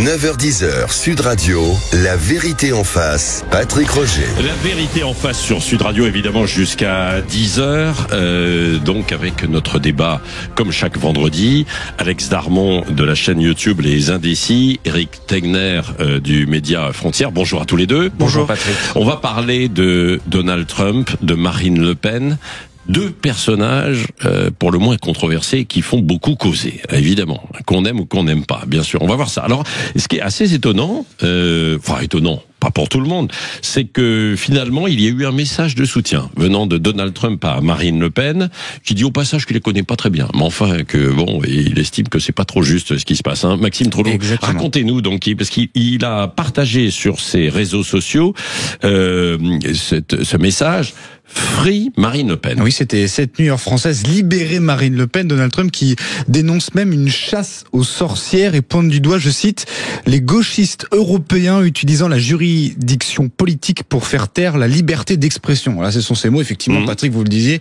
9h-10h, Sud Radio, la vérité en face, Patrick Roger. La vérité en face sur Sud Radio, évidemment, jusqu'à 10h. Donc, avec notre débat, comme chaque vendredi, Alex Darmon de la chaîne YouTube Les Indécis, Eric Tegner du média Frontières. Bonjour à tous les deux. Bonjour Patrick. On va parler de Donald Trump, de Marine Le Pen. Deux personnages pour le moins controversés qui font beaucoup causer, évidemment, qu'on aime ou qu'on n'aime pas, bien sûr. On va voir ça. Alors, ce qui est assez étonnant, étonnant, pas pour tout le monde, c'est que finalement, il y a eu un message de soutien venant de Donald Trump à Marine Le Pen, qui dit au passage qu'il les connaît pas très bien, mais enfin que bon, il estime que c'est pas trop juste ce qui se passe. Hein. Maxime Trollo, racontez-nous donc, parce qu'il a partagé sur ses réseaux sociaux ce message. Free Marine Le Pen. Oui, c'était cette New York française, libérer Marine Le Pen. Donald Trump qui dénonce même une chasse aux sorcières et pointe du doigt, je cite, les gauchistes européens utilisant la juridiction politique pour faire taire la liberté d'expression. Voilà, ce sont ces mots. Effectivement, Patrick, vous le disiez,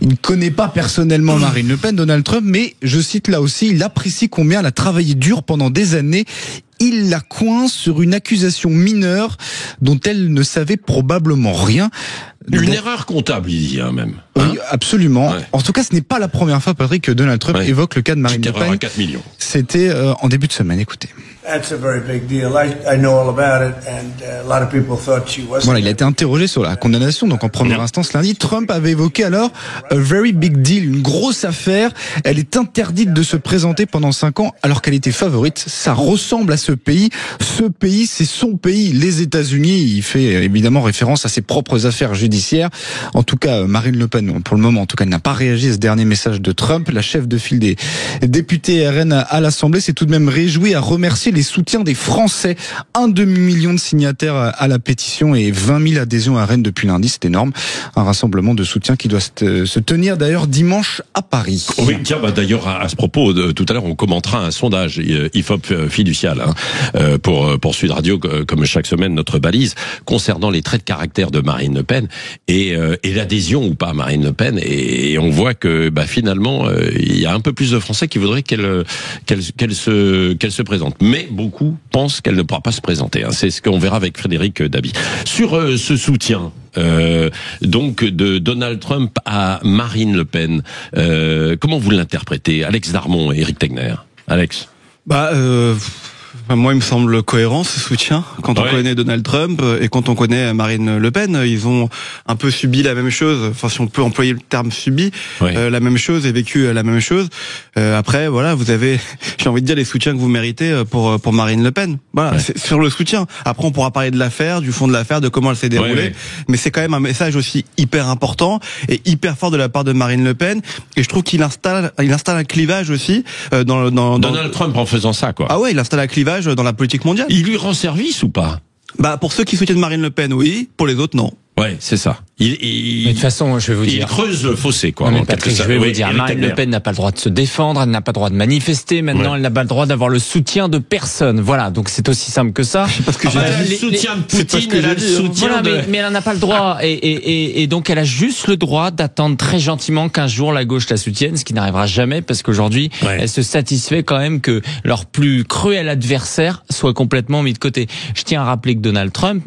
il ne connaît pas personnellement Marine Le Pen, Donald Trump, mais je cite là aussi, il apprécie combien elle a travaillé dur pendant des années. Il la coince sur une accusation mineure dont elle ne savait probablement rien. Une erreur comptable, il dit même. Oui, absolument. Ouais. En tout cas, ce n'est pas la première fois, Patrick, que Donald Trump évoque le cas de Marine Le Pen. 4 millions. C'était en début de semaine, écoutez. Voilà, il a été interrogé sur la condamnation, donc en première instance lundi. Trump avait évoqué alors a very big deal, une grosse affaire. Elle est interdite de se présenter pendant 5 ans alors qu'elle était favorite. Ça ressemble à ce pays. Ce pays, c'est son pays, les États-Unis. Il fait évidemment référence à ses propres affaires judiciaires. En tout cas, Marine Le Pen, pour le moment, en tout cas, n'a pas réagi à ce dernier message de Trump. La chef de file des députés RN à l'Assemblée s'est tout de même réjouie à remercier les soutiens des Français. 1,5 million de signataires à la pétition et 20 000 adhésions à Rennes depuis lundi. C'est énorme. Un rassemblement de soutien qui doit se tenir d'ailleurs dimanche à Paris. Oui, tiens, d'ailleurs, à ce propos, tout à l'heure, on commentera un sondage IFOP fiducial pour Sud Radio, comme chaque semaine, notre balise, concernant les traits de caractère de Marine Le Pen et l'adhésion ou pas à Marine Le Pen. Et on voit que finalement, il y a un peu plus de Français qui voudraient qu'elle se présente. Mais beaucoup pensent qu'elle ne pourra pas se présenter. C'est ce qu'on verra avec Frédéric Dabi. Sur ce soutien donc de Donald Trump à Marine Le Pen, comment vous l'interprétez, Alex Darmon et Eric Tegner? Alex. Moi, il me semble cohérent ce soutien. Quand on connaît Donald Trump et quand on connaît Marine Le Pen, ils ont un peu subi la même chose. Enfin, si on peut employer le terme subi, la même chose et vécu la même chose. Après, voilà, vous avez, j'ai envie de dire, les soutiens que vous méritez pour Marine Le Pen. Voilà, c'est sur le soutien. Après, on pourra parler de l'affaire, du fond de l'affaire, de comment elle s'est déroulée. Mais c'est quand même un message aussi hyper important et hyper fort de la part de Marine Le Pen. Et je trouve qu'il installe un clivage aussi dans Donald Trump en faisant ça, quoi. Ah ouais, il installe un clivage dans la politique mondiale. Il lui rend service ou pas? Pour ceux qui soutiennent Marine Le Pen, oui. Pour les autres, non. Ouais, c'est ça. Mais de toute façon, je vais vous dire. Il creuse le fossé, quoi. Non, mais Patrick, je vais vous dire. Marine Le Pen n'a pas le droit de se défendre, elle n'a pas le droit de manifester. Maintenant, elle n'a pas le droit d'avoir le soutien de personne. Voilà. Donc, c'est aussi simple que ça. Parce que le soutien de Poutine, elle a le soutien mais elle n'a pas le droit. Et donc, elle a juste le droit d'attendre très gentiment qu'un jour la gauche la soutienne, ce qui n'arrivera jamais parce qu'aujourd'hui, elle se satisfait quand même que leur plus cruel adversaire soit complètement mis de côté. Je tiens à rappeler que Donald Trump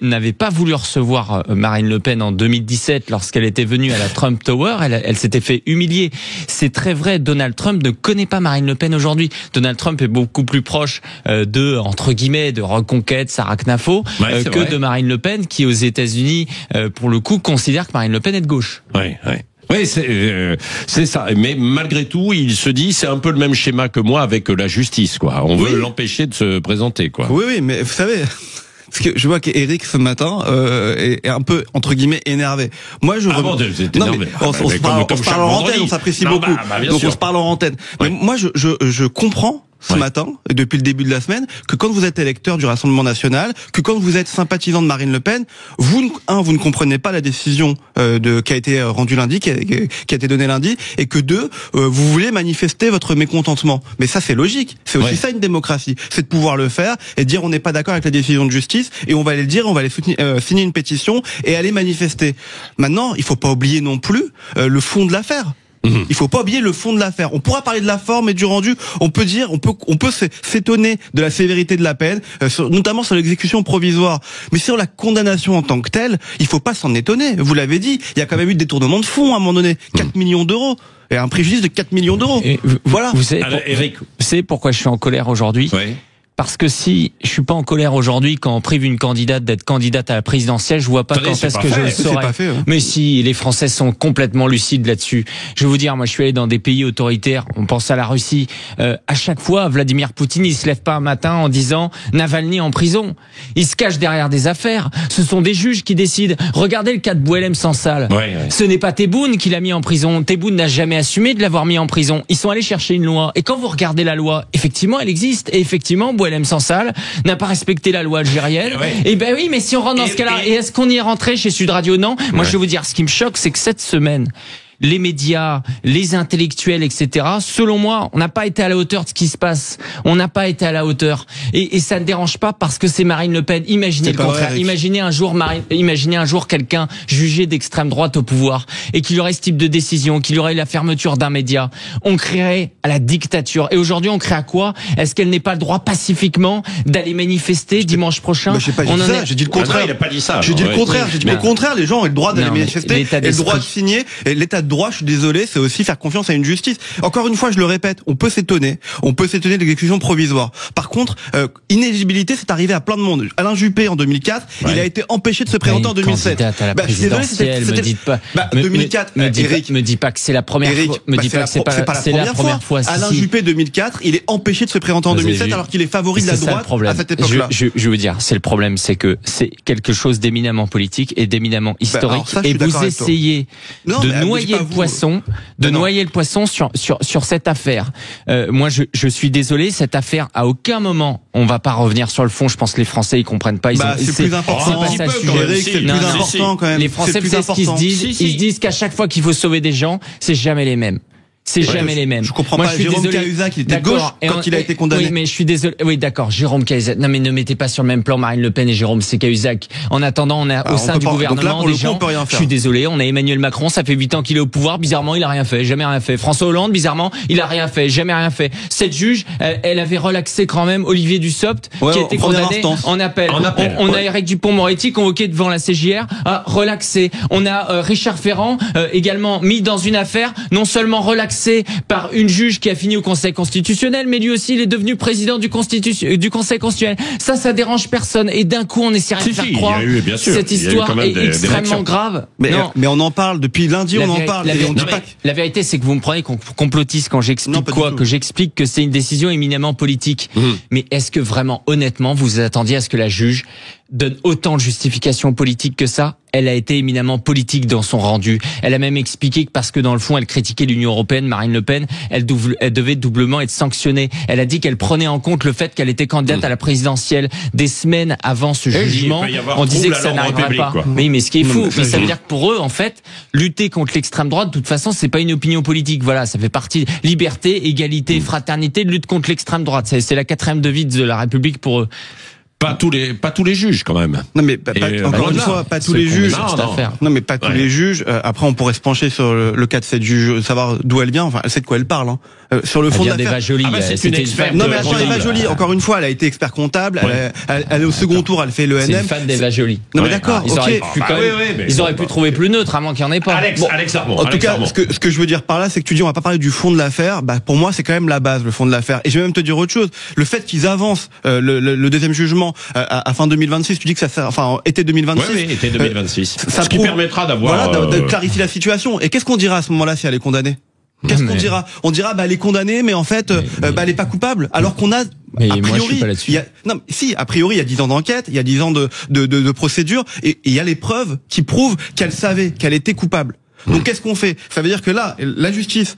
n'avait pas voulu recevoir Marine Le Pen en 2017 lorsqu'elle était venue à la Trump Tower. Elle s'était fait humilier. C'est très vrai. Donald Trump ne connaît pas Marine Le Pen aujourd'hui. Donald Trump est beaucoup plus proche entre guillemets, de Reconquête, Sarah Knafo, que de Marine Le Pen, qui aux États-Unis, pour le coup, considère que Marine Le Pen est de gauche. Oui, c'est ça. Mais malgré tout, il se dit, c'est un peu le même schéma que moi avec la justice, quoi. On veut l'empêcher de se présenter, quoi. Oui, mais vous savez. Parce que je vois qu'Éric ce matin est un peu entre guillemets énervé. Moi je énervé. On se parle en antenne, on s'apprécie beaucoup. Donc on se parle en antenne. Mais moi je comprends ce matin, depuis le début de la semaine, que quand vous êtes électeur du Rassemblement National, que quand vous êtes sympathisant de Marine Le Pen, vous ne comprenez pas la décision qui a été rendue lundi, qui a été donnée lundi, et que vous voulez manifester votre mécontentement. Mais ça, c'est logique. C'est aussi ça une démocratie. C'est de pouvoir le faire et dire on n'est pas d'accord avec la décision de justice, et on va aller le dire, on va aller signer une pétition et aller manifester. Maintenant, il faut pas oublier non plus le fond de l'affaire. Il faut pas oublier le fond de l'affaire. On pourra parler de la forme et du rendu. On peut s'étonner de la sévérité de la peine, notamment sur l'exécution provisoire. Mais sur la condamnation en tant que telle, il faut pas s'en étonner. Vous l'avez dit, il y a quand même eu des détournements de fonds à un moment donné. 4 millions d'euros. Et un préjudice de 4 millions d'euros. Voilà. Vous savez pourquoi je suis en colère aujourd'hui? Oui. Parce que si je suis pas en colère aujourd'hui quand on prive une candidate d'être candidate à la présidentielle, je vois pas quand est-ce que je le saurais. Mais si, les Français sont complètement lucides là-dessus. Je vais vous dire, moi je suis allé dans des pays autoritaires, on pense à la Russie, à chaque fois Vladimir Poutine, il se lève pas un matin en disant Navalny en prison. Il se cache derrière des affaires. Ce sont des juges qui décident. Regardez le cas de Boualem Sansal. Ce n'est pas Tebboune qui l'a mis en prison. Tebboune n'a jamais assumé de l'avoir mis en prison. Ils sont allés chercher une loi. Et quand vous regardez la loi, effectivement, elle existe. Et effectivement, Boualem Sansal n'a pas respecté la loi algérienne. Et ben oui, mais si on rentre dans ce cas-là, et est-ce qu'on y est rentré chez Sud Radio? Non. Moi, je vais vous dire, ce qui me choque, c'est que cette semaine, les médias, les intellectuels, etc. Selon moi, on n'a pas été à la hauteur de ce qui se passe. On n'a pas été à la hauteur. Et ça ne dérange pas parce que c'est Marine Le Pen. Imaginez le contraire. Vrai, imaginez un jour quelqu'un jugé d'extrême droite au pouvoir et qu'il aurait ce type de décision, qu'il aurait la fermeture d'un média. On créerait à la dictature. Et aujourd'hui, on crée à quoi? Est-ce qu'elle n'est pas le droit pacifiquement d'aller manifester dimanche prochain? J'ai dit le contraire. Il n'a pas dit ça. J'ai dit le contraire. J'ai dit au contraire, les gens ont le droit d'aller manifester et le droit de signer. Et l'état de droit, je suis désolé, c'est aussi faire confiance à une justice. Encore une fois, je le répète, on peut s'étonner de l'exécution provisoire. Par contre, inéligibilité, c'est arrivé à plein de monde. Alain Juppé en 2004, il a été empêché de se présenter en 2007. À la présidentielle, me dites pas. 2004, Eric, me dis pas que c'est la première fois. Me dis pas que c'est pas la première fois. Alain Juppé 2004, il est empêché de se présenter en 2007 alors qu'il est favori de la droite à cette époque-là. Je veux dire, c'est le problème, c'est que c'est quelque chose d'éminemment politique et d'éminemment historique. Et vous essayez de noyer le poisson sur cette affaire. Moi, je suis désolé, cette affaire, à aucun moment, on va pas revenir sur le fond. Je pense que les Français, ils comprennent pas. C'est plus important. C'est pas ça le sujet. C'est plus important quand même. Les Français, c'est ce qu'ils se disent. Ils se disent qu'à chaque fois qu'il faut sauver des gens, c'est jamais les mêmes. C'est jamais les mêmes. Je comprends pas. Jérôme Cahuzac, il était de gauche quand il a été condamné. Oui, mais je suis désolé. Oui, d'accord. Jérôme Cahuzac. Non, mais ne mettez pas sur le même plan Marine Le Pen et Jérôme Cahuzac. En attendant, on a au sein du gouvernement des gens. Je suis désolé. On a Emmanuel Macron. Ça fait 8 ans qu'il est au pouvoir. Bizarrement, il a rien fait. Jamais rien fait. François Hollande, bizarrement, il a rien fait. Jamais rien fait. Cette juge, elle avait relaxé quand même Olivier Dussopt, qui était condamné en appel. On a Éric Dupond-Moretti convoqué devant la CJR, relaxé. On a Richard Ferrand, également mis dans une affaire, non seulement relaxé par une juge qui a fini au Conseil constitutionnel, mais lui aussi, il est devenu président du Conseil constitutionnel. Ça dérange personne. Et d'un coup, on essaie de faire croire cette histoire est extrêmement grave. Mais on en parle depuis lundi, on en parle. La vérité, c'est que vous me prenez complotiste quand j'explique que j'explique que c'est une décision éminemment politique. Mais est-ce que vraiment, honnêtement, vous attendiez à ce que la juge donne autant de justifications politiques que ça? Elle a été éminemment politique dans son rendu. Elle a même expliqué que parce que dans le fond, elle critiquait l'Union européenne, Marine Le Pen, elle devait doublement être sanctionnée. Elle a dit qu'elle prenait en compte le fait qu'elle était candidate à la présidentielle. Des semaines avant ce jugement, on disait que ça n'arriverait pas. Mais ce qui est fou, ça veut dire que pour eux, en fait, lutter contre l'extrême droite, de toute façon, c'est pas une opinion politique. Voilà, ça fait partie liberté, égalité, fraternité, de lutte contre l'extrême droite. C'est la 4e devise de la République pour eux. Pas tous les juges quand même. Non mais encore une fois, pas tous les juges. Non mais pas tous les juges. Après, on pourrait se pencher sur le cas de cette juge, savoir d'où elle vient. Enfin, elle sait de quoi elle parle. Sur le fond de l'affaire. C'est une experte. Non mais attends, Eva Joly. Encore une fois, elle a été expert comptable. Elle est au second tour, elle fait l'ENM. C'est une fan d'Eva Joly. Non mais d'accord. Ils auraient pu trouver plus neutre, à moins qu'il n'y en ait pas. Alex Armand. En tout cas, ce que je veux dire par là, c'est que tu dis on va pas parler du fond de l'affaire. Pour moi, c'est quand même la base, le fond de l'affaire. Et je vais même te dire autre chose. Le fait qu'ils avancent le deuxième jugement à fin 2026, tu dis que ça sert, enfin été 2026. Oui, été 2026. Ce qui permettra d'avoir de clarifier la situation. Et qu'est-ce qu'on dira à ce moment-là si elle est condamnée? Qu'est-ce qu'on dira? On dira elle est condamnée, mais en fait elle est pas coupable. Alors qu'on a mais a priori, moi, je suis pas là-dessus. A priori, il y a 10 ans d'enquête, il y a 10 ans de procédure, et il y a les preuves qui prouvent qu'elle savait qu'elle était coupable. Donc qu'est-ce qu'on fait? Ça veut dire que là, la justice.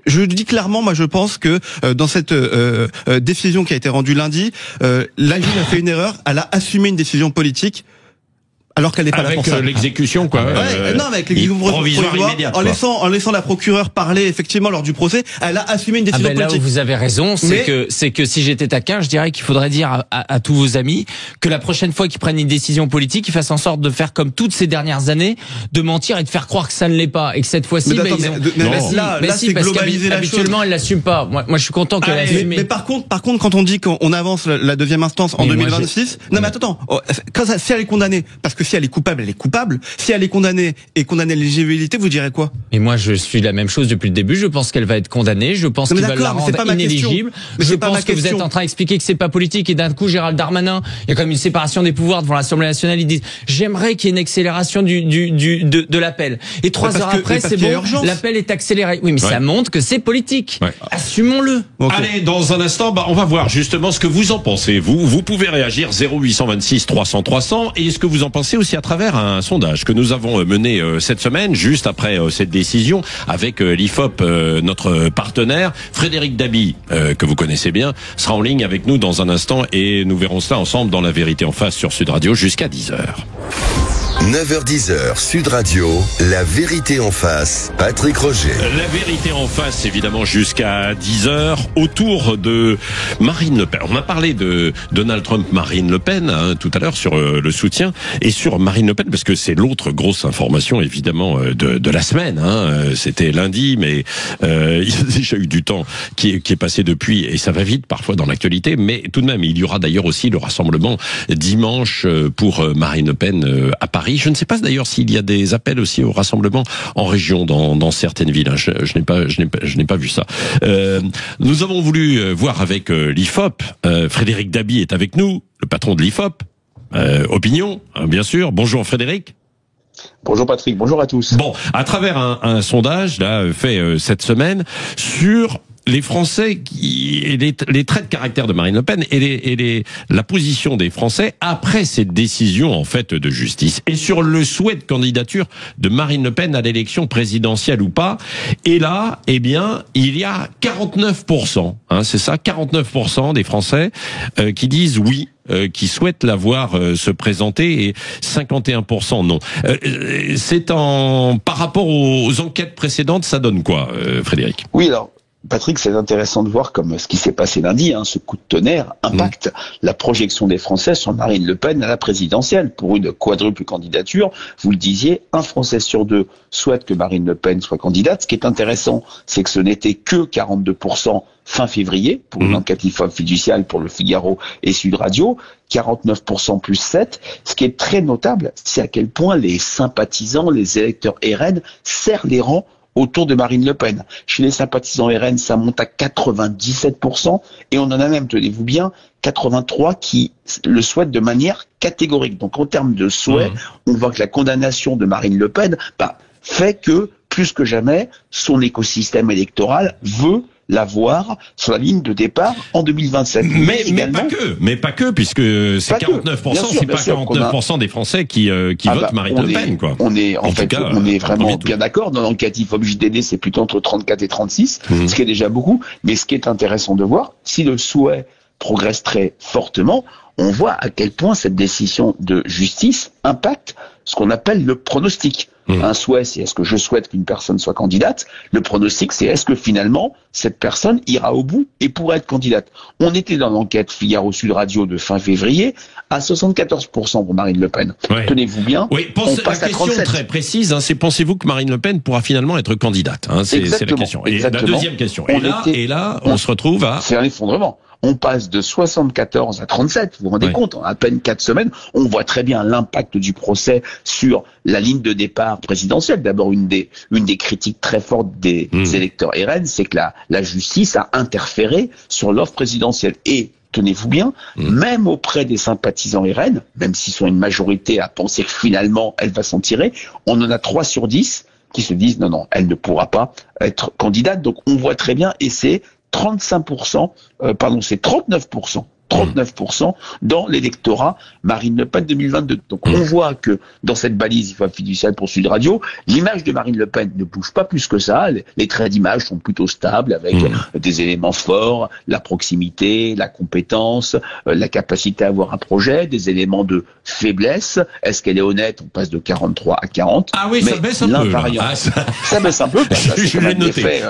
Je dis clairement, moi je pense que dans cette décision qui a été rendue lundi, la juge a fait une erreur, elle a assumé une décision politique. alors qu'elle n'est pas là pour ça. Avec l'exécution, quoi. Non, mais avec l'exécution provisoire immédiate. En laissant la procureure parler effectivement lors du procès, elle a assumé une décision politique. Là où vous avez raison, c'est que si j'étais taquin, je dirais qu'il faudrait dire à tous vos amis que la prochaine fois qu'ils prennent une décision politique, ils fassent en sorte de faire comme toutes ces dernières années, de mentir et de faire croire que ça ne l'est pas, et que cette fois-ci, là, c'est globaliser la chose. Habituellement, elle l'assume pas. Moi, je suis content qu'elle assume. Mais par contre, quand on dit qu'on avance la deuxième instance en 2026, non mais attends, si elle est condamnée, parce que si elle est coupable, elle est coupable. Si elle est condamnée et condamnée à l'éligibilité, vous direz quoi? Mais moi, je suis la même chose depuis le début. Je pense qu'elle va être condamnée. Je pense qu'ils veulent la rendre inéligible. Je pense que vous êtes en train d'expliquer que c'est pas politique, et d'un coup, Gérald Darmanin, il y a quand même une séparation des pouvoirs devant l'Assemblée nationale. Ils disent j'aimerais qu'il y ait une accélération de l'appel. Et 3 heures après, c'est bon, l'appel est accéléré. Oui, mais ça montre que c'est politique. Ouais. Assumons-le. Okay. Allez, dans un instant, on va voir justement ce que vous en pensez. Vous pouvez réagir 0826 300 300, et ce que vous en pensez aussi à travers un sondage que nous avons mené cette semaine, juste après cette décision, avec l'IFOP, notre partenaire. Frédéric Dabi, que vous connaissez bien, sera en ligne avec nous dans un instant, et nous verrons cela ensemble dans La Vérité en face sur Sud Radio jusqu'à 10h. 9h-10h, Sud Radio, La Vérité en face, Patrick Roger. La Vérité en face, évidemment, jusqu'à 10h, autour de Marine Le Pen. On a parlé de Donald Trump, Marine Le Pen, tout à l'heure, sur le soutien, et sur Marine Le Pen, parce que c'est l'autre grosse information, évidemment, de la semaine. C'était lundi, mais il y a déjà eu du temps qui est passé depuis, et ça va vite parfois dans l'actualité, mais tout de même, il y aura d'ailleurs aussi le rassemblement dimanche pour Marine Le Pen à Paris. Je ne sais pas d'ailleurs s'il y a des appels aussi au rassemblement en région dans certaines villes. Je n'ai pas vu ça. Nous avons voulu voir avec l'IFOP. Frédéric Dabi est avec nous, le patron de l'IFOP. Opinion, bien sûr. Bonjour Frédéric. Bonjour Patrick, bonjour à tous. Bon, à travers un sondage là fait cette semaine sur les Français et les traits de caractère de Marine Le Pen et la position des Français après cette décision en fait de justice, et sur le souhait de candidature de Marine Le Pen à l'élection présidentielle ou pas. Et là, eh bien, il y a 49%, c'est ça, 49% des Français qui disent oui, qui souhaitent la voir se présenter, et 51% non. C'est par rapport aux enquêtes précédentes, ça donne quoi, Frédéric? Oui, alors Patrick, c'est intéressant de voir comme ce qui s'est passé lundi, ce coup de tonnerre impacte la projection des Français sur Marine Le Pen à la présidentielle. Pour une quadruple candidature, vous le disiez, 1 Français sur 2 souhaite que Marine Le Pen soit candidate. Ce qui est intéressant, c'est que ce n'était que 42% fin février, pour une enquête IFOP fiduciale pour le Figaro et Sud Radio, 49% plus 7. Ce qui est très notable, c'est à quel point les sympathisants, les électeurs RN serrent les rangs autour de Marine Le Pen. Chez les sympathisants RN, ça monte à 97%, et on en a même, tenez-vous bien, 83 qui le souhaitent de manière catégorique. Donc en termes de souhait, on voit que la condamnation de Marine Le Pen fait que, plus que jamais, son écosystème électoral veut l'avoir sur la ligne de départ en 2027. Mais pas que, puisque c'est 49%, c'est pas 49% des Français qui votent Marine Le Pen, quoi. On est vraiment bien d'accord. Dans l'enquête IFOP JDD, c'est plutôt entre 34 et 36, ce qui est déjà beaucoup. Mais ce qui est intéressant de voir, si le souhait progresse très fortement, on voit à quel point cette décision de justice impacte ce qu'on appelle le pronostic. Un souhait, c'est est-ce que je souhaite qu'une personne soit candidate? Le pronostic, c'est est-ce que finalement, cette personne ira au bout et pourra être candidate? On était dans l'enquête Figaro Sud Radio de fin février à 74% pour Marine Le Pen. Ouais. Tenez-vous bien. Oui, on passe à 37. La question très précise, c'est pensez-vous que Marine Le Pen pourra finalement être candidate? C'est la question. Et la deuxième question. Et là, on se retrouve à... C'est un effondrement. On passe de 74 à 37, vous vous rendez compte, en à peine 4 semaines. On voit très bien l'impact du procès sur la ligne de départ présidentielle. D'abord, une des critiques très fortes des électeurs RN, c'est que la justice a interféré sur l'offre présidentielle. Et tenez-vous bien, même auprès des sympathisants RN, même s'ils sont une majorité à penser que finalement elle va s'en tirer, on en a 3 sur 10 qui se disent non, elle ne pourra pas être candidate. Donc on voit très bien, et c'est 39% 39% dans l'électorat Marine Le Pen 2022. Donc on voit que dans cette balise fiduciaire pour Sud Radio, l'image de Marine Le Pen ne bouge pas plus que ça. Les traits d'image sont plutôt stables avec des éléments forts, la proximité, la compétence, la capacité à avoir un projet, des éléments de faiblesse. Est-ce qu'elle est honnête? On passe de 43 à 40. Ah oui, ça baisse un peu. Ça baisse un peu. Je l'ai noté.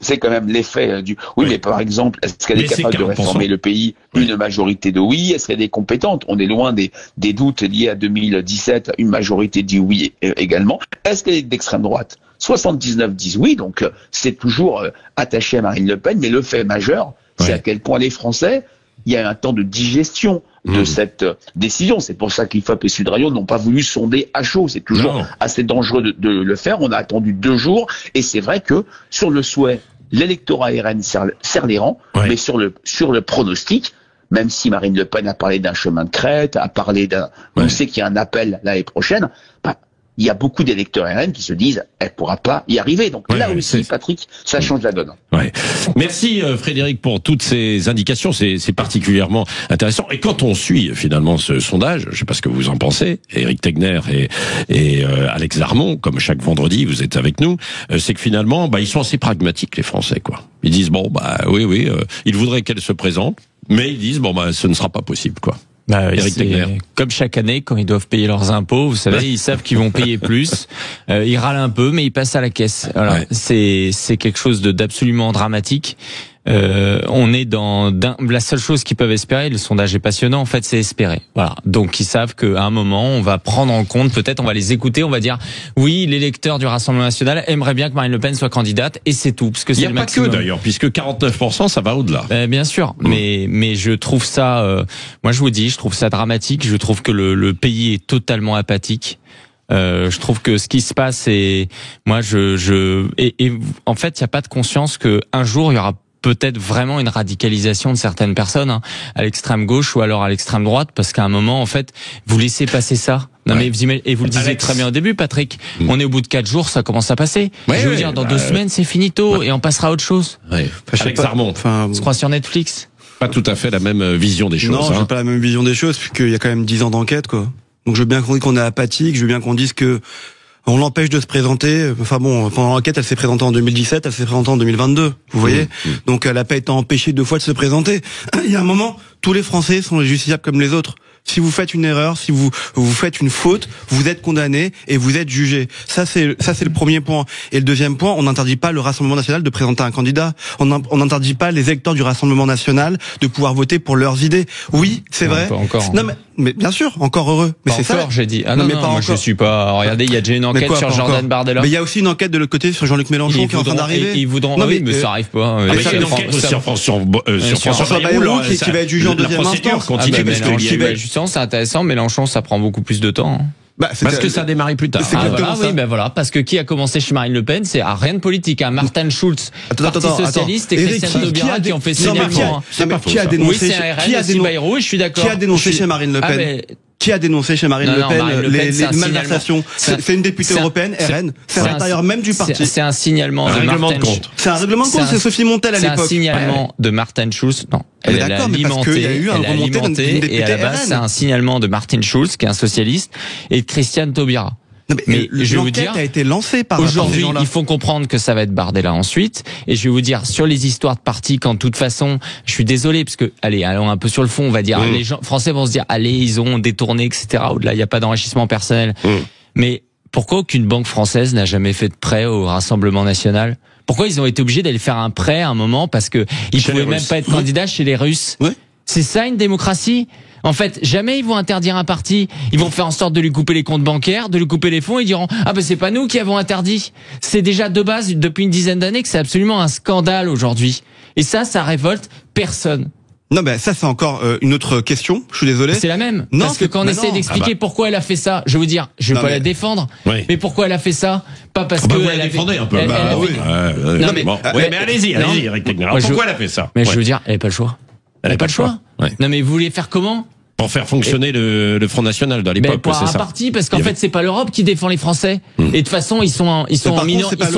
C'est quand même l'effet du... Oui, mais par exemple, est-ce qu'elle est capable de réformer le pays? Une majorité de oui. Est-ce qu'elle est compétente? On est loin des doutes liés à 2017. Une majorité dit oui également. Est-ce qu'elle est d'extrême droite? 79 disent oui, donc c'est toujours attaché à Marine Le Pen. Mais le fait majeur, c'est à quel point les Français, il y a un temps de digestion de cette décision. C'est pour ça qu'IFOP et Sud Radio n'ont pas voulu sonder à chaud. C'est toujours assez dangereux de le faire. On a attendu 2 jours et c'est vrai que sur le souhait, l'électorat RN serre les rangs, mais sur le pronostic, même si Marine Le Pen a parlé d'un chemin de crête, a parlé on sait qu'il y a un appel l'année prochaine, il y a beaucoup d'électeurs RN qui se disent elle pourra pas y arriver. Donc là aussi, Patrick, ça change la donne. Merci Frédéric pour toutes ces indications, c'est particulièrement intéressant. Et quand on suit finalement ce sondage, je sais pas ce que vous en pensez, Éric Tegner et Alex Darmon, comme chaque vendredi vous êtes avec nous, c'est que finalement ils sont assez pragmatiques les Français quoi. Ils disent oui, ils voudraient qu'elle se présente, mais ils disent ce ne sera pas possible quoi. Comme chaque année, quand ils doivent payer leurs impôts, vous savez, ils savent qu'ils vont payer plus. Ils râlent un peu, mais ils passent à la caisse. Alors, c'est quelque chose d'absolument dramatique. On est dans la seule chose qu'ils peuvent espérer. Le sondage est passionnant. En fait, c'est espérer. Voilà. Donc, ils savent qu'à un moment, on va prendre en compte. Peut-être, on va les écouter. On va dire, oui, l'électeur du Rassemblement national aimerait bien que Marine Le Pen soit candidate, et c'est tout. Parce que c'est le maximum. Il n'y a pas que d'ailleurs, puisque 49%, ça va au-delà. Bien sûr. Mais je trouve ça. Moi, je vous dis, je trouve ça dramatique. Je trouve que le pays est totalement apathique. Je trouve que ce qui se passe, et moi, et en fait, il n'y a pas de conscience que un jour, il y aura peut-être vraiment une radicalisation de certaines personnes à l'extrême gauche ou alors à l'extrême droite, parce qu'à un moment, en fait, vous laissez passer ça. Non mais vous le disiez très bien au début, Patrick. On est au bout de 4 jours, ça commence à passer. Je veux dire, dans 2 semaines, c'est finito et on passera à autre chose. Alex Darmon, on se croit sur Netflix. Pas tout à fait la même vision des choses. Non, j'ai pas la même vision des choses, puisqu'il y a quand même 10 ans d'enquête, quoi. Donc je veux bien qu'on dise qu'on est apathique, je veux bien qu'on dise que on l'empêche de se présenter. Enfin bon, pendant l'enquête, elle s'est présentée en 2017, elle s'est présentée en 2022. Vous voyez? Donc elle n'a pas été empêchée 2 fois de se présenter. Il y a un moment, tous les Français sont justiciables comme les autres. Si vous faites une erreur, si vous faites une faute, vous êtes condamné et vous êtes jugé. Ça c'est le premier point. Et le deuxième point, on n'interdit pas le Rassemblement national de présenter un candidat. On n'interdit pas les électeurs du Rassemblement national de pouvoir voter pour leurs idées. Oui, c'est vrai. Pas encore. Non mais bien sûr, encore heureux. Mais c'est ça. J'ai dit. Ah non, moi je suis pas. Regardez, il y a déjà une enquête sur Jordan Bardella. Mais il y a aussi une enquête de l'autre côté sur Jean-Luc Mélenchon qui est en train d'arriver. Ils voudront. Mais ça arrive pas. Il y a une enquête sur François Bayrou qui va être jugé en deuxième instance. C'est intéressant. Mélenchon, ça prend beaucoup plus de temps. Parce que ça a démarré plus tard. Voilà, parce que qui a commencé chez Marine Le Pen, c'est rien de politique. Martin Schulz, Parti socialiste, et Christiane Taubira qui ont fait signalement. Qui a dénoncé Bayrou, et je suis d'accord. Qui a dénoncé chez Marine Le Pen? Qui a dénoncé chez Marine Le Pen les malversations? C'est une députée européenne, RN. C'est à l'intérieur même du parti. C'est un signalement de règlement de compte. C'est un règlement de compte, c'est Sophie Montel à l'époque. C'est un signalement de Martin Schulz. Non. Elle a alimenté, et à la base, c'est un signalement de Martin Schulz, qui est un socialiste, et de Christiane Taubira. Mais je vais vous dire, a été lancé par aujourd'hui, il faut comprendre que ça va être Bardella ensuite. Et je vais vous dire, sur les histoires de partis, quand de toute façon, je suis désolé, parce que, allons un peu sur le fond, on va dire, les gens français vont se dire, ils ont détourné, etc. Au-delà, il n'y a pas d'enrichissement personnel. Mais pourquoi aucune banque française n'a jamais fait de prêt au Rassemblement national? Pourquoi ils ont été obligés d'aller faire un prêt à un moment parce que ils pouvaient même pas être candidats chez les Russes? C'est ça une démocratie? En fait, jamais ils vont interdire un parti. Ils vont faire en sorte de lui couper les comptes bancaires, de lui couper les fonds. Ils diront c'est pas nous qui avons interdit. C'est déjà de base depuis une dizaine d'années que c'est absolument un scandale aujourd'hui. Et ça révolte personne. Non, ça c'est encore une autre question. Je suis désolé. C'est la même. Non, parce que quand on essaie d'expliquer pourquoi elle a fait ça, je veux dire, je vais pas la défendre. Mais pourquoi elle a fait ça? Pas parce que vous la défendez un peu. Mais allez-y, Eric Tegner. Pourquoi elle a fait ça? Mais je veux dire, elle n'a pas le choix. Elle n'a pas le choix. Non, mais vous voulez faire comment? Pour faire fonctionner le Front National dans l'époque, pour c'est un ça. parti, parce qu'en fait, c'est pas l'Europe qui défend les Français. Et de toute façon, ils sont minoritaires.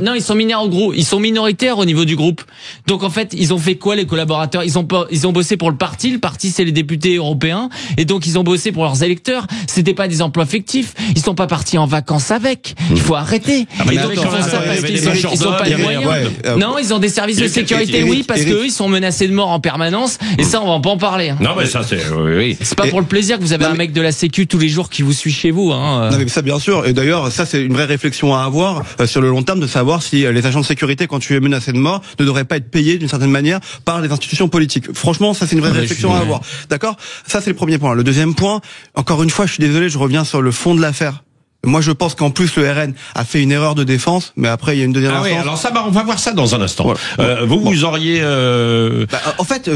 Non, ils sont minoritaires au niveau du groupe. Donc en fait, ils ont fait quoi, les collaborateurs? Ils ont bossé pour le parti. Le parti, c'est les députés européens. Et donc ils ont bossé pour leurs électeurs. C'était pas des emplois fictifs. Ils sont pas partis en vacances avec. Il faut arrêter. Et donc ils font ça parce qu'ils ont pas de moyens. Non, ils ont des services de sécurité, oui, parce qu'eux, ils sont menacés de mort en permanence. Et ça, on va pas en parler. Non, mais ça, oui. C'est pas pour le plaisir que vous avez un mec de la Sécu tous les jours qui vous suit chez vous. Non, mais ça, bien sûr. Et d'ailleurs, ça, c'est une vraie réflexion à avoir sur le long terme, de savoir si les agents de sécurité, quand tu es menacé de mort, ne devraient pas être payés d'une certaine manière par les institutions politiques. Franchement, ça, c'est une vraie réflexion à avoir. D'accord? Ça, c'est le premier point. Le deuxième point, encore une fois, je suis désolé, je reviens sur le fond de l'affaire. Moi, je pense qu'en plus, le RN a fait une erreur de défense, mais après, il y a une deuxième instance. Oui, alors ça, on va voir ça dans un instant. Voilà. Vous auriez... en fait,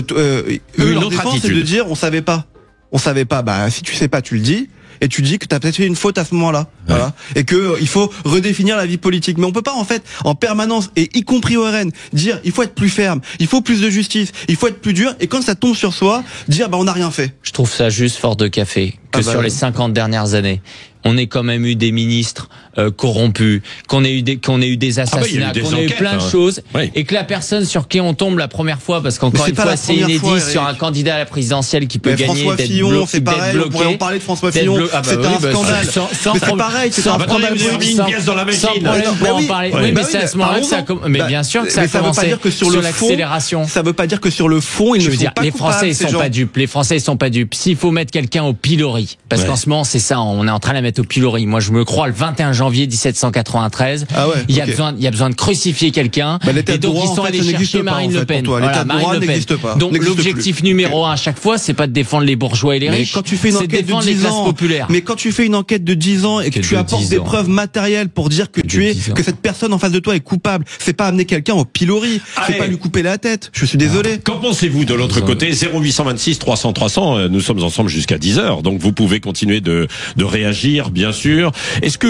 leur défense, c'est de dire, on savait pas. On savait pas. Bah, si tu sais pas, tu le dis. Et tu dis que t'as peut-être fait une faute à ce moment-là. Ouais. Voilà. Et que il faut redéfinir la vie politique. Mais on peut pas, en fait, en permanence, et y compris au RN, dire, il faut être plus ferme, il faut plus de justice, il faut être plus dur. Et quand ça tombe sur soi, dire, on n'a rien fait. Je trouve ça juste fort de café. Que sur les 50 dernières années, on ait quand même eu des ministres corrompus, qu'on ait eu des assassinats, qu'on ait eu plein de choses, et que la personne sur qui on tombe la première fois, parce qu'encore une fois c'est inédit sur un candidat à la présidentielle qui peut gagner, François Fillon, c'est pareil, on pourrait en parler de François Fillon, c'est un scandale. C'est pareil, c'est un scandale. Une pièce dans la machine. Sans problème pour en parler. Oui, mais c'est à ce moment-là que ça a commencé. Mais bien sûr que ça a commencé sur l'accélération. Ça veut pas dire que sur le fond, ils ne sont pas coupables. Les Français, ils sont pas dupes. Les Français, ils sont pas dupes. S'il faut mettre quelqu'un au pilori, parce qu'en ce moment, c'est ça, on est en train de la mettre au pilori. Moi, je me crois le 21 janvier 1793. Il y a besoin de crucifier quelqu'un. Et donc, ils sont allés chercher Marine Le Pen. Voilà, Marine Le Pen. Donc, l'objectif numéro 1 à chaque fois, c'est pas de défendre les bourgeois et les riches. Quand tu fais une enquête de 10 ans, mais quand tu fais une enquête de 10 ans et que tu apportes des preuves matérielles pour dire que que cette personne en face de toi est coupable, c'est pas amener quelqu'un au pilori. C'est pas lui couper la tête. Je suis désolé. Qu'en pensez-vous de l'autre côté? 0826 300 300. Nous sommes ensemble jusqu'à 10h. Donc, vous pouvez continuer de réagir, bien sûr. Est-ce que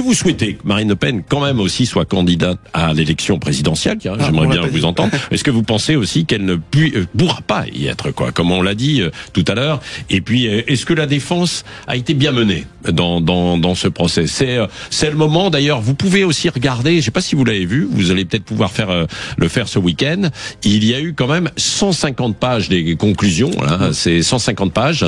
vous souhaitez que Marine Le Pen, quand même aussi, soit candidate à l'élection présidentielle? J'aimerais bien vous entendre. Est-ce que vous pensez aussi qu'elle ne pourra pas y être, comme on l'a dit tout à l'heure? Et puis, est-ce que la défense a été bien menée dans ce procès? C'est le moment. D'ailleurs, vous pouvez aussi regarder, je ne sais pas si vous l'avez vu, vous allez peut-être pouvoir le faire ce week-end. Il y a eu quand même 150 pages des conclusions. C'est 150 pages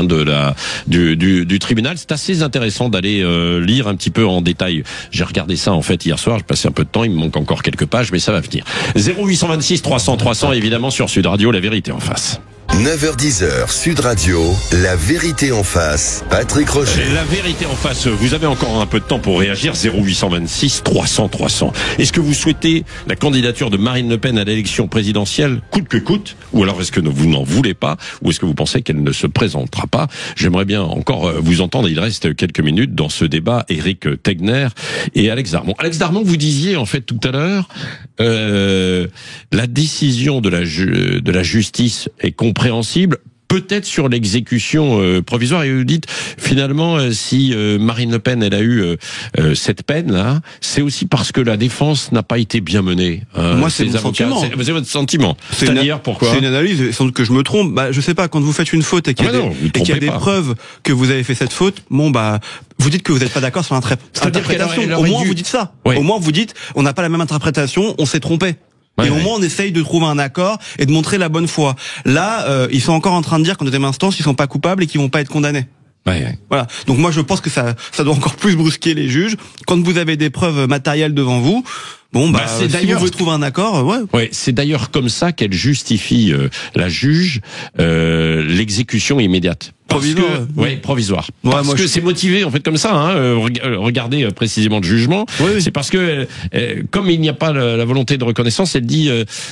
du tribunal. C'est assez intéressant d'aller lire un petit peu en détail. J'ai regardé ça en fait hier soir, j'ai passé un peu de temps, il me manque encore quelques pages, mais ça va venir. 0826 300 300, évidemment sur Sud Radio, la vérité en face. 9h-10h, Sud Radio, la vérité en face, Patrick Rocher. La vérité en face, vous avez encore un peu de temps pour réagir, 0826 300 300. Est-ce que vous souhaitez la candidature de Marine Le Pen à l'élection présidentielle, coûte que coûte, ou alors est-ce que vous n'en voulez pas, ou est-ce que vous pensez qu'elle ne se présentera pas? J'aimerais bien encore vous entendre, il reste quelques minutes dans ce débat, Éric Tegner et Alex Darmon. Alex Darmon, vous disiez en fait tout à l'heure, la décision de la justice est compréhensible, peut-être sur l'exécution provisoire, et vous dites finalement si Marine Le Pen elle a eu cette peine là, c'est aussi parce que la défense n'a pas été bien menée. Moi c'est mon sentiment. C'est votre sentiment. C'est-à-dire pourquoi? C'est une analyse, sans doute que je me trompe. Je sais pas, quand vous faites une faute et qu'il y a des preuves que vous avez fait cette faute, vous dites que vous n'êtes pas d'accord sur l'interprétation. Au moins vous dites ça. Au moins vous dites on n'a pas la même interprétation, on s'est trompé. Et au moins on essaye de trouver un accord et de montrer la bonne foi. Là, ils sont encore en train de dire qu'en deuxième instance, ils sont pas coupables et qu'ils vont pas être condamnés. Voilà. Donc moi je pense que ça doit encore plus brusquer les juges. Quand vous avez des preuves matérielles devant vous, si vous voulez trouver un accord, c'est d'ailleurs comme ça qu'elle justifie la juge l'exécution immédiate. Provisoire. Parce que c'est motivé en fait comme ça. Regardez précisément le jugement. C'est parce que comme il n'y a pas la volonté de reconnaissance, elle dit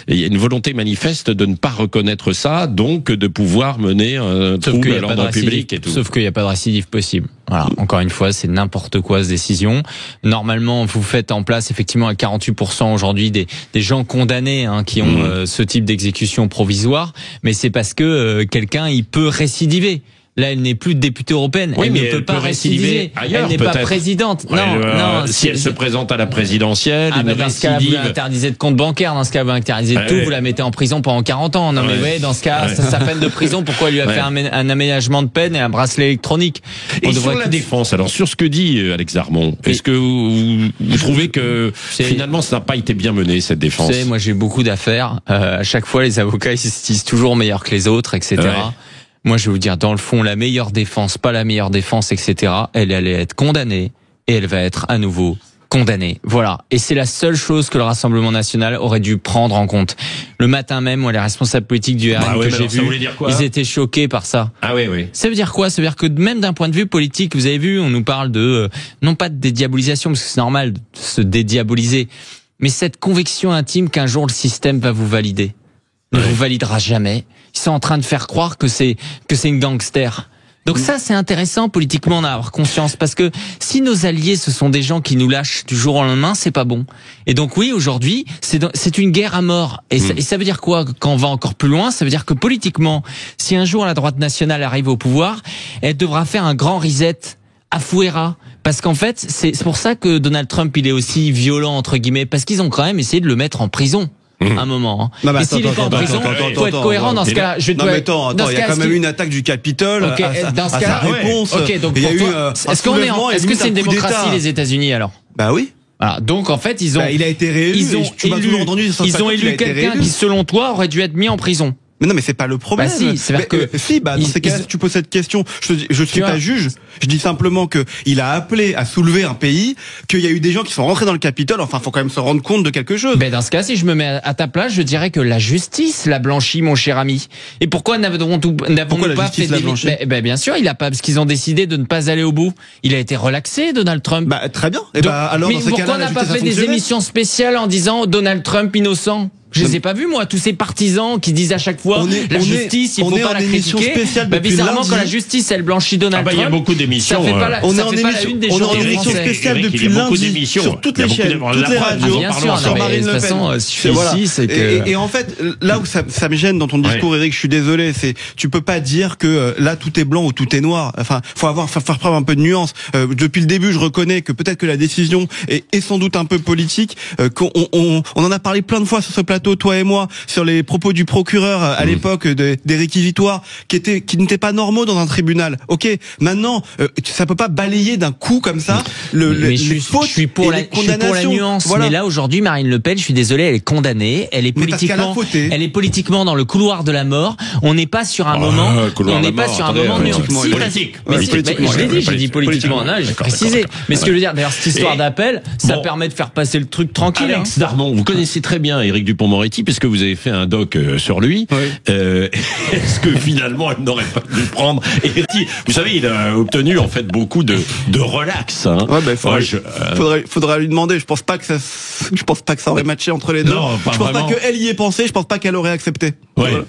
il y a une volonté manifeste de ne pas reconnaître ça, donc de pouvoir mener un trouble à l'ordre public et tout. Sauf qu'il n'y a pas de récidive possible. Voilà. Encore une fois, c'est n'importe quoi cette décision. Normalement, vous faites en place effectivement à 48% aujourd'hui des gens condamnés qui ont ce type d'exécution provisoire, mais c'est parce que quelqu'un il peut récidiver. Là, elle n'est plus députée européenne. Oui, elle mais ne peut pas récidiver. Ailleurs, elle n'est pas présidente. Non. Si elle se présente à la présidentielle, dans ce cas, vous l'interdisez de compte bancaire. Dans ce cas, vous l'interdisez de tout. Vous la mettez en prison pendant 40 ans. Non, mais ouais, dans ce cas, sa peine de prison, pourquoi elle lui a fait un aménagement de peine et un bracelet électronique? Et sur la défense, alors, sur ce que dit Alex Darmon, est-ce que vous trouvez que finalement, ça n'a pas été bien mené, cette défense? Vous savez, moi, j'ai beaucoup d'affaires. À chaque fois, les avocats, ils se disent toujours meilleurs que les autres, etc. Ouais. Moi, je vais vous dire, dans le fond, la meilleure défense, pas la meilleure défense, etc., elle allait être condamnée et elle va être à nouveau condamnée. Voilà. Et c'est la seule chose que le Rassemblement national aurait dû prendre en compte. Le matin même, moi, les responsables politiques du RN que j'ai vus, ils étaient choqués par ça. Ah oui. Ça veut dire quoi? Ça veut dire que même d'un point de vue politique, vous avez vu, on nous parle de, non pas de dédiabolisation, parce que c'est normal de se dédiaboliser, mais cette conviction intime qu'un jour le système va vous valider. Ne vous validera jamais. Ils sont en train de faire croire que c'est une gangster. Donc ça, c'est intéressant politiquement d'en avoir conscience, parce que si nos alliés, ce sont des gens qui nous lâchent du jour au lendemain, c'est pas bon. Et donc oui, aujourd'hui, c'est une guerre à mort. Et ça veut dire quoi? Quand on va encore plus loin, ça veut dire que politiquement, si un jour la droite nationale arrive au pouvoir, elle devra faire un grand reset à Fouera. Parce qu'en fait, c'est pour ça que Donald Trump, il est aussi violent, entre guillemets, parce qu'ils ont quand même essayé de le mettre en prison. Un moment. Non, et s'il est pas en prison, il faut être cohérent dans ce cas-là. Il y a quand même eu une attaque du Capitole. Dans ce cas-là, réponse. Donc il y a eu est-ce que c'est une démocratie les États-Unis alors? Bah oui. Voilà. Donc en fait, il a été réélu. Ils ont élu quelqu'un qui, selon toi, aurait dû être mis en prison. Mais non, mais c'est pas le problème. Bah si, c'est-à-dire que dans ces cas-là, si tu poses cette question, je suis pas juge. Je dis simplement que il a appelé à soulever un pays, qu'il y a eu des gens qui sont rentrés dans le Capitole. Enfin, faut quand même se rendre compte de quelque chose. Ben dans ce cas, si je me mets à ta place, je dirais que la justice l'a blanchi, mon cher ami. Et pourquoi n'avons-nous pas fait des... Ben bien sûr, il a pas, parce qu'ils ont décidé de ne pas aller au bout. Il a été relaxé, Donald Trump. Bah très bien. Et alors mais pourquoi on n'a pas fait des émissions spéciales en disant Donald Trump innocent? Je les ai pas vus, moi, tous ces partisans qui disent à chaque fois la justice, il faut pas la critiquer. Bah, bizarrement, quand la justice, elle blanchit Donald Trump. Il y a beaucoup d'émissions. On est en émission spéciale depuis lundi sur toutes les chaînes, toutes les radios, sur Marine Le Pen. Et en fait, là où ça me gêne dans ton discours, Eric, je suis désolé, c'est tu peux pas dire que là tout est blanc ou tout est noir. Enfin, faut faire preuve un peu de nuance. Depuis le début, je reconnais que peut-être que la décision est sans doute un peu politique. On en a parlé plein de fois sur ce plateau, toi et moi, sur les propos du procureur à l'époque des réquisitoires qui n'étaient pas normaux dans un tribunal. Ok, maintenant ça peut pas balayer d'un coup comme ça les fautes. Je suis pour la nuance. Voilà. Mais là aujourd'hui, Marine Le Pen, je suis désolé, elle est condamnée. Elle est politiquement dans le couloir de la mort. On n'est pas sur un moment. On n'est pas sur un moment de nuance. Politique. J'ai dit politiquement. Non, j'ai précisé. Mais ce que je veux dire, d'ailleurs, cette histoire d'appel, ça permet de faire passer le truc tranquille. Alex Darmon, vous connaissez très bien Éric Dupond-Moretti, puisque vous avez fait un doc sur lui. Est-ce que finalement elle n'aurait pas dû prendre vous savez, il a obtenu en fait beaucoup de relax. Hein. Faudra lui demander. Je pense pas que ça aurait matché entre les deux. Non, je pense pas qu'elle y ait pensé. Je pense pas qu'elle aurait accepté.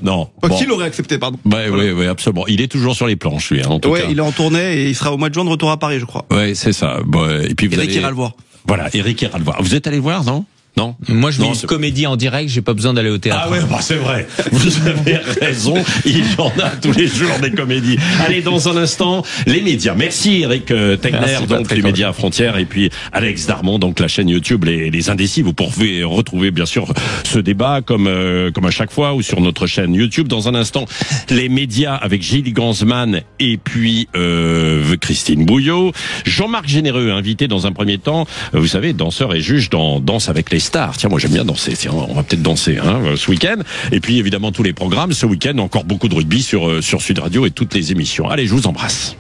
Non. Qu'il aurait accepté, pardon. Oui, absolument. Il est toujours sur les planches, lui. En tout cas. Il est en tournée et il sera au mois de juin de retour à Paris, je crois. Ouais, c'est ça. Et puis Eric ira le voir. Voilà, Eric ira le voir. Vous êtes allé voir, non? Non. Moi, je vis une comédie en direct, j'ai pas besoin d'aller au théâtre. Ah ouais, c'est vrai. Vous avez raison. Il y en a tous les jours des comédies. Allez, dans un instant, les médias. Merci Eric Tegner, donc les médias à frontières, et puis Alex Darmon, donc la chaîne YouTube les Indécis. Vous pouvez retrouver bien sûr ce débat comme à chaque fois ou sur notre chaîne YouTube. Dans un instant, les médias avec Gilles Gansman et puis Christine Bouillot. Jean-Marc Généreux, invité dans un premier temps. Vous savez, danseur et juge dans Danse avec les stars. Tiens, moi j'aime bien danser. Tiens, on va peut-être danser ce week-end. Et puis évidemment tous les programmes. Ce week-end, encore beaucoup de rugby sur Sud Radio et toutes les émissions. Allez, je vous embrasse.